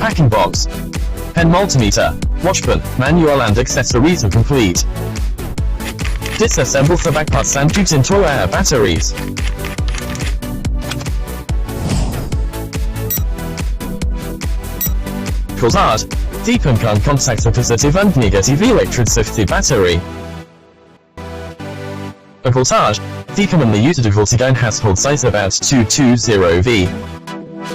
packing box. Pen multimeter, watch pen, manual and accessories are complete. Disassemble the back parts and put into air batteries. Voltage. Die Pen kann contact the positive and negative electrodes of the battery. A voltage. Die commonly used voltage and household size about 220 V.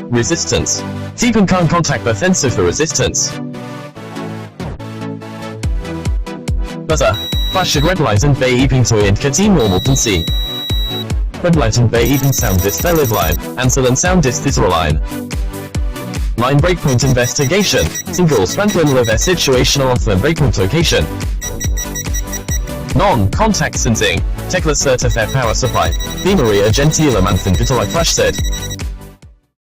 Resistance. Die Pen kann contact both ends of the resistance. Buzzer. Flash red light and beeping to indicate normal can see. Red light and beeping sound is valid line, and sullen sound is zero line. Line breakpoint investigation. Single strand level situational of the breakpoint location. Non-contact sensing. Techla certified power supply. Beamery a gentile month in Vitalik Flash said.